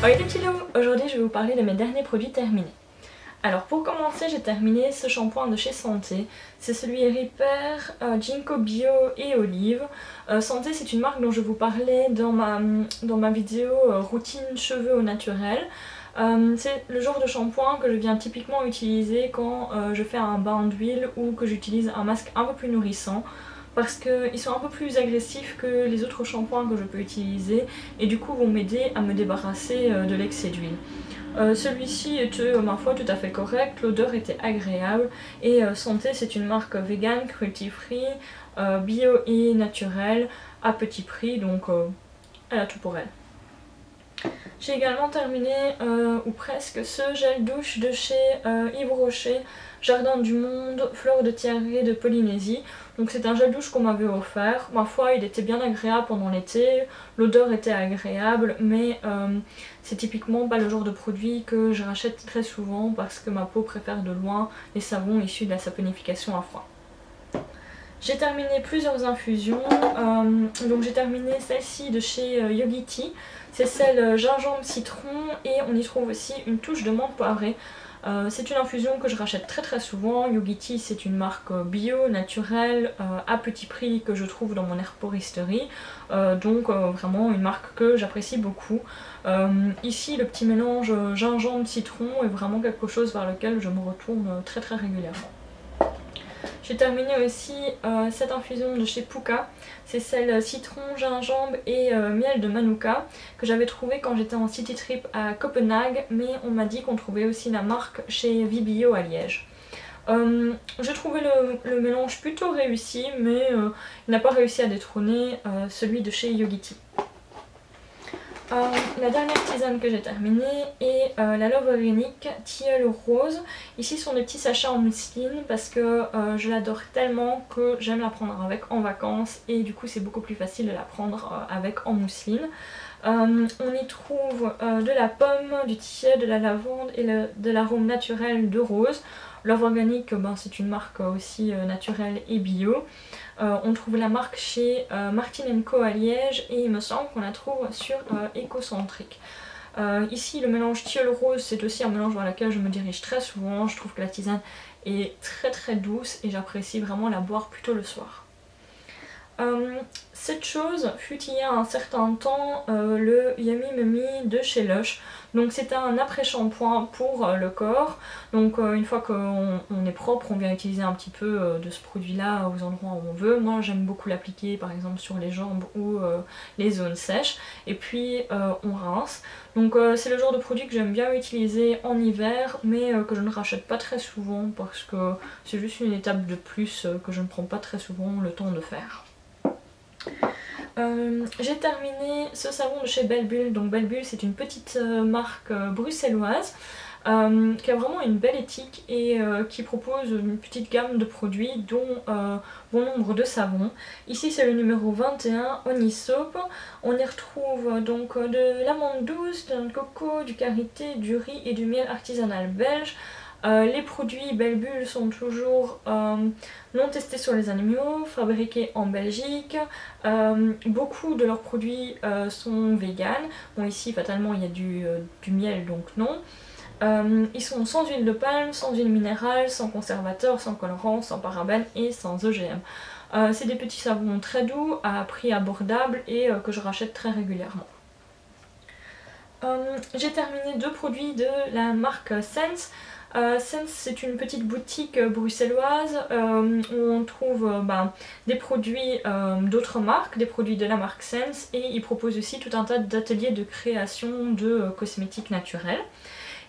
Oi les petits loups, aujourd'hui je vais vous parler de mes derniers produits terminés. Alors pour commencer, j'ai terminé ce shampoing de chez Santé. C'est celui Repair, Ginkgo Bio et Olive. Santé, c'est une marque dont je vous parlais dans ma vidéo routine cheveux au naturel. C'est le genre de shampoing que je viens typiquement utiliser quand je fais un bain d'huile ou que j'utilise un masque un peu plus nourrissant, parce qu'ils sont un peu plus agressifs que les autres shampoings que je peux utiliser et du coup vont m'aider à me débarrasser de l'excès d'huile. Celui-ci était ma foi tout à fait correct, l'odeur était agréable et Santé, c'est une marque vegan, cruelty free, bio et naturelle à petit prix, donc elle a tout pour elle. J'ai également terminé, ou presque, ce gel douche de chez Yves Rocher, Jardin du Monde, Fleur de Thierry de Polynésie. Donc c'est un gel douche qu'on m'avait offert. Ma foi, il était bien agréable pendant l'été, l'odeur était agréable, mais c'est typiquement pas le genre de produit que je rachète très souvent parce que ma peau préfère de loin les savons issus de la saponification à froid. J'ai terminé plusieurs infusions, donc j'ai terminé celle-ci de chez Yogi Tea, c'est celle gingembre citron et on y trouve aussi une touche de menthe poivrée. C'est une infusion que je rachète très souvent. Yogi Tea, c'est une marque bio, naturelle, à petit prix que je trouve dans mon herboristerie, donc vraiment une marque que j'apprécie beaucoup. Ici le petit mélange gingembre citron est vraiment quelque chose vers lequel je me retourne très régulièrement. J'ai terminé aussi cette infusion de chez Pooka, c'est celle citron, gingembre et miel de Manuka que j'avais trouvée quand j'étais en city trip à Copenhague, mais on m'a dit qu'on trouvait aussi la marque chez Vibio à Liège. J'ai trouvé le mélange plutôt réussi, mais il n'a pas réussi à détrôner celui de chez Yogi Tea. La dernière tisane que j'ai terminée est la Love Organic Tilleul Rose. Ici ce sont des petits sachets en mousseline parce que je l'adore tellement que j'aime la prendre avec en vacances et du coup c'est beaucoup plus facile de la prendre avec en mousseline. On y trouve de la pomme, du tilleul, de la lavande et de l'arôme naturel de rose. Love Organic, c'est une marque aussi naturelle et bio. On trouve la marque chez Martin & Co à Liège et il me semble qu'on la trouve sur Écocentrique. Ici le mélange tilleul rose, c'est aussi un mélange vers lequel je me dirige très souvent. Je trouve que la tisane est très douce et j'apprécie vraiment la boire plutôt le soir. Cette chose fut il y a un certain temps le Yummy Mummy de chez Lush. Donc c'était un après-shampoing pour le corps. Donc une fois qu'on est propre, on vient utiliser un petit peu de ce produit là aux endroits où on veut. Moi j'aime beaucoup l'appliquer par exemple sur les jambes ou les zones sèches. Et puis on rince. Donc c'est le genre de produit que j'aime bien utiliser en hiver, mais que je ne rachète pas très souvent parce que c'est juste une étape de plus que je ne prends pas très souvent le temps de faire. J'ai terminé ce savon de chez Belle Bulle. Donc Belle Bulle, c'est une petite marque bruxelloise qui a vraiment une belle éthique et qui propose une petite gamme de produits dont bon nombre de savons. Ici c'est le numéro 21, Honey Soap. On y retrouve donc de l'amande douce, de la coco, du karité, du riz et du miel artisanal belge. Les produits Belle Bulle sont toujours non testés sur les animaux, fabriqués en Belgique. Beaucoup de leurs produits sont vegan. Bon, ici fatalement il y a du miel, donc non. Ils sont sans huile de palme, sans huile minérale, sans conservateur, sans colorant, sans parabènes et sans OGM. C'est des petits savons très doux, à prix abordable et que je rachète très régulièrement. J'ai terminé deux produits de la marque Sense. Sense, c'est une petite boutique bruxelloise où on trouve des produits d'autres marques, des produits de la marque Sense, et ils proposent aussi tout un tas d'ateliers de création de cosmétiques naturels.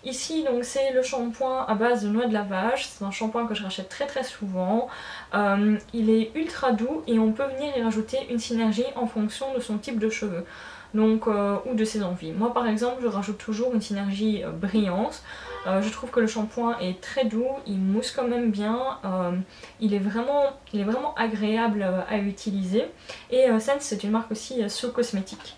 Ici donc c'est le shampoing à base de noix de lavage, c'est un shampoing que je rachète très souvent. Il est ultra doux et on peut venir y rajouter une synergie en fonction de son type de cheveux. Donc, ou de ses envies. Moi par exemple je rajoute toujours une synergie brillance. Je trouve que le shampoing est très doux, il mousse quand même bien, il est vraiment agréable à utiliser. Et Sense, c'est une marque aussi So Cosmétique.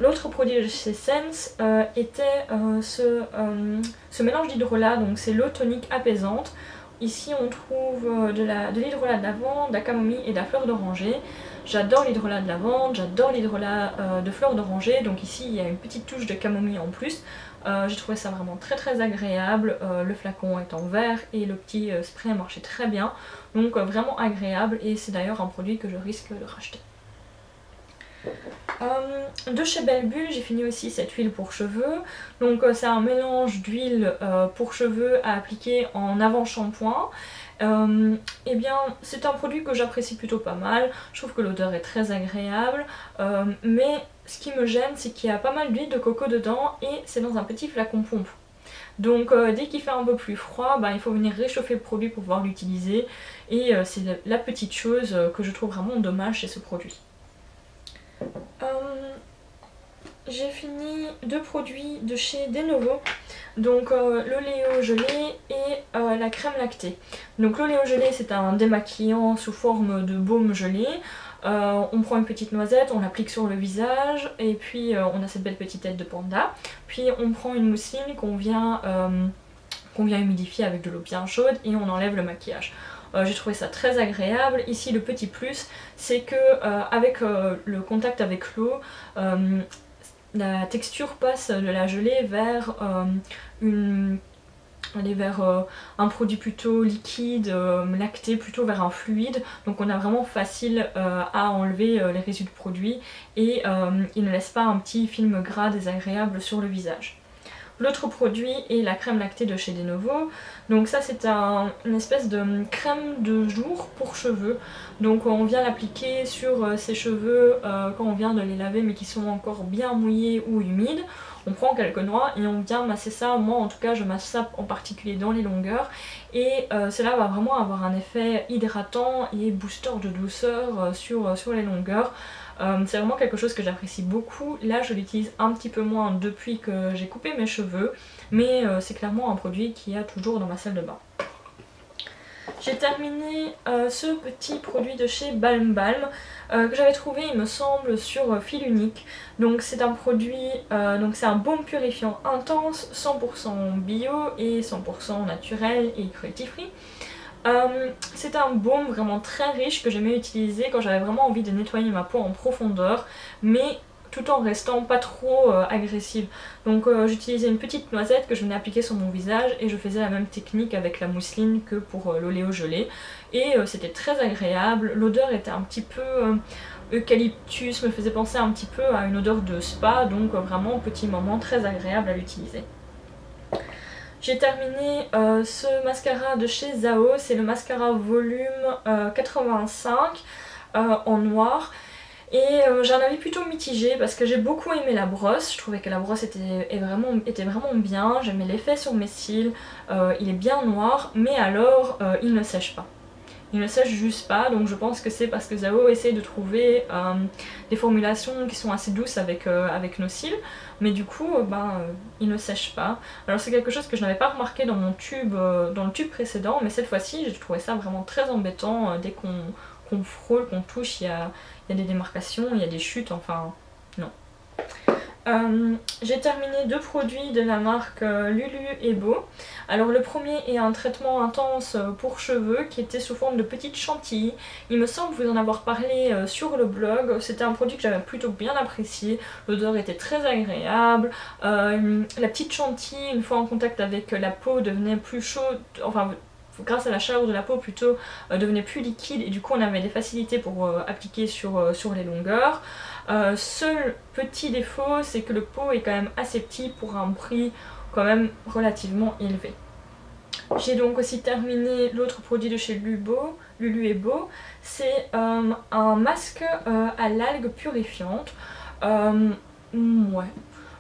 L'autre produit de chez Sense était ce mélange d'hydrolat, donc c'est l'eau tonique apaisante. ici on trouve de l'hydrolat de lavande, de la camomille et de la fleur d'oranger. J'adore l'hydrolat de lavande, j'adore l'hydrolat de fleur d'oranger, donc ici il y a une petite touche de camomille en plus. J'ai trouvé ça vraiment très agréable, le flacon est en verre et le petit spray marchait très bien, donc vraiment agréable, et c'est d'ailleurs un produit que je risque de racheter. De chez Belle Bulle, j'ai fini aussi cette huile pour cheveux. Donc c'est un mélange d'huile pour cheveux à appliquer en avant-shampoing. Et bien c'est un produit que j'apprécie plutôt pas mal. Je trouve que l'odeur est très agréable, mais ce qui me gêne, c'est qu'il y a pas mal d'huile de coco dedans et c'est dans un petit flacon pompe. Donc dès qu'il fait un peu plus froid, il faut venir réchauffer le produit pour pouvoir l'utiliser, et c'est la petite chose que je trouve vraiment dommage chez ce produit. J'ai fini 2 produits de chez Denovo, donc l'oléo gelé et la crème lactée. Donc l'oléo gelé, c'est un démaquillant sous forme de baume gelé. On prend une petite noisette, on l'applique sur le visage et puis on a cette belle petite tête de panda. Puis on prend une mousseline qu'on vient humidifier avec de l'eau bien chaude et on enlève le maquillage. J'ai trouvé ça très agréable. Ici le petit plus, c'est que avec le contact avec l'eau, la texture passe de la gelée vers un produit plutôt liquide, lacté, plutôt vers un fluide. Donc on a vraiment facile à enlever les résidus de produit et il ne laisse pas un petit film gras désagréable sur le visage. L'autre produit est la crème lactée de chez Denovo. Donc ça c'est une espèce de crème de jour pour cheveux. Donc on vient l'appliquer sur ses cheveux quand on vient de les laver mais qui sont encore bien mouillés ou humides. On prend quelques noix et on vient masser ça. Moi en tout cas je masse ça en particulier dans les longueurs. Et cela va vraiment avoir un effet hydratant et booster de douceur sur les longueurs. C'est vraiment quelque chose que j'apprécie beaucoup. Là je l'utilise un petit peu moins depuis que j'ai coupé mes cheveux, mais c'est clairement un produit qu'il y a toujours dans ma salle de bain. J'ai terminé ce petit produit de chez Balm Balm que j'avais trouvé il me semble sur Fil Unique. Donc c'est un produit, c'est un baume purifiant intense, 100% bio et 100% naturel et cruelty free. C'est un baume vraiment très riche que j'aimais utiliser quand j'avais vraiment envie de nettoyer ma peau en profondeur, mais tout en restant pas trop agressive. Donc j'utilisais une petite noisette que je venais appliquer sur mon visage et je faisais la même technique avec la mousseline que pour l'oléo gelé. Et c'était très agréable, l'odeur était un petit peu eucalyptus, me faisait penser un petit peu à une odeur de spa, donc vraiment petit moment très agréable à l'utiliser. J'ai terminé ce mascara de chez Zao, c'est le mascara volume 85 en noir. Et j'ai un avis plutôt mitigé parce que j'ai beaucoup aimé la brosse, je trouvais que la brosse était vraiment bien, j'aimais l'effet sur mes cils, il est bien noir, mais alors il ne sèche pas. Il ne sèche juste pas, donc je pense que c'est parce que Zao essaie de trouver des formulations qui sont assez douces avec nos cils, mais du coup il ne sèche pas. Alors c'est quelque chose que je n'avais pas remarqué dans mon tube, dans le tube précédent, mais cette fois-ci j'ai trouvé ça vraiment très embêtant. Dès qu'on frôle, qu'on touche, il y a des démarcations, il y a des chutes, enfin non. J'ai terminé 2 produits de la marque Lulu et Beau. Alors le premier est un traitement intense pour cheveux qui était sous forme de petites chantilly. Il me semble vous en avoir parlé sur le blog. C'était un produit que j'avais plutôt bien apprécié. L'odeur était très agréable. La petite chantilly, une fois en contact avec la peau, devenait plus chaude, enfin grâce à la chaleur de la peau plutôt, devenait plus liquide et du coup on avait des facilités pour appliquer sur les longueurs. Seul petit défaut, c'est que le pot est quand même assez petit pour un prix quand même relativement élevé. J'ai donc aussi terminé l'autre produit de chez Lulu et Beau, c'est un masque à l'algue purifiante. Ouais.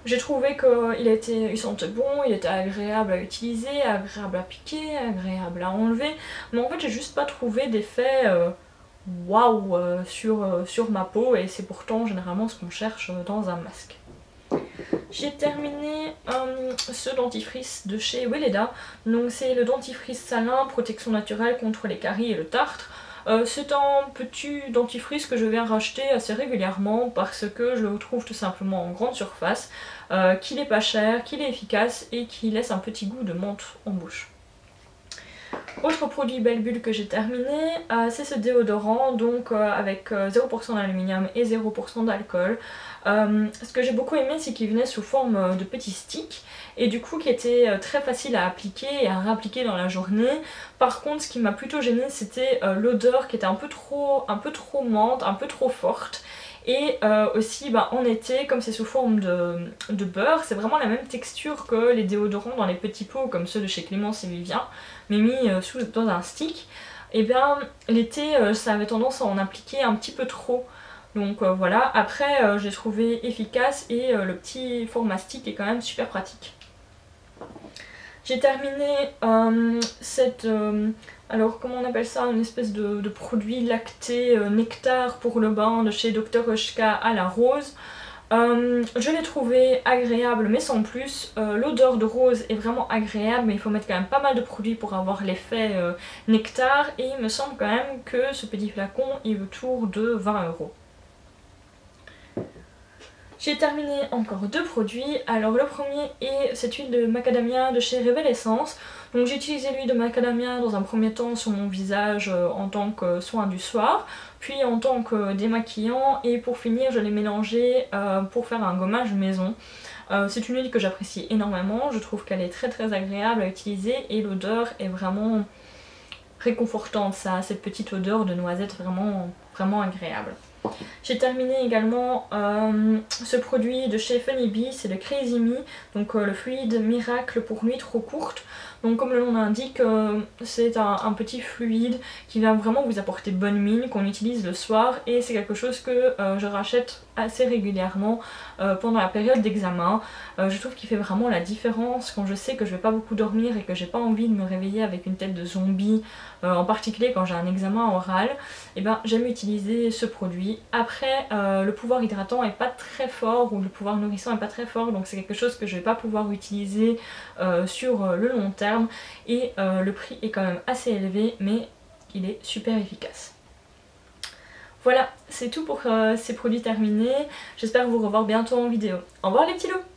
J'ai trouvé qu'il sentait bon, il était agréable à utiliser, agréable à piquer, agréable à enlever, mais en fait j'ai juste pas trouvé d'effet waouh sur ma peau, et c'est pourtant généralement ce qu'on cherche dans un masque. J'ai terminé ce dentifrice de chez Weleda, donc c'est le dentifrice salin, protection naturelle contre les caries et le tartre. C'est un petit dentifrice que je viens racheter assez régulièrement parce que je le trouve tout simplement en grande surface, qu'il est pas cher, qu'il est efficace et qu'il laisse un petit goût de menthe en bouche. Autre produit Belle Bulle que j'ai terminé, c'est ce déodorant, donc avec 0% d'aluminium et 0% d'alcool. Ce que j'ai beaucoup aimé, c'est qu'il venait sous forme de petits sticks et du coup qui était très facile à appliquer et à réappliquer dans la journée. Par contre, ce qui m'a plutôt gêné, c'était l'odeur qui était un peu trop menthe, un peu trop forte. Et aussi en été, comme c'est sous forme de beurre, c'est vraiment la même texture que les déodorants dans les petits pots comme ceux de chez Clémence et Vivien, mais mis dans un stick. Et bien l'été ça avait tendance à en appliquer un petit peu trop. Donc voilà, après j'ai trouvé efficace et le petit format stick est quand même super pratique. J'ai terminé alors comment on appelle ça, une espèce de produit lacté nectar pour le bain de chez Dr Eushka à la rose. Je l'ai trouvé agréable mais sans plus. L'odeur de rose est vraiment agréable mais il faut mettre quand même pas mal de produits pour avoir l'effet nectar et il me semble quand même que ce petit flacon est autour de 20 €. J'ai terminé encore 2 produits. Alors le premier est cette huile de macadamia de chez Révèle Essence. Donc j'ai utilisé l'huile de macadamia dans un premier temps sur mon visage en tant que soin du soir, puis en tant que démaquillant et pour finir je l'ai mélangé pour faire un gommage maison. C'est une huile que j'apprécie énormément, je trouve qu'elle est très agréable à utiliser et l'odeur est vraiment réconfortante, ça a cette petite odeur de noisette vraiment agréable. J'ai terminé également ce produit de chez Funny Bee, c'est le Crazy Me, donc le fluide miracle pour nuit trop courte. Donc comme le nom l'indique, c'est un petit fluide qui va vraiment vous apporter bonne mine, qu'on utilise le soir et c'est quelque chose que je rachète assez régulièrement pendant la période d'examen. Je trouve qu'il fait vraiment la différence quand je sais que je vais pas beaucoup dormir et que j'ai pas envie de me réveiller avec une tête de zombie, en particulier quand j'ai un examen oral. Et ben j'aime utiliser ce produit. Après le pouvoir hydratant est pas très fort ou le pouvoir nourrissant est pas très fort, donc c'est quelque chose que je vais pas pouvoir utiliser sur le long terme et le prix est quand même assez élevé mais il est super efficace. Voilà, c'est tout pour ces produits terminés. J'espère vous revoir bientôt en vidéo. Au revoir les petits loups!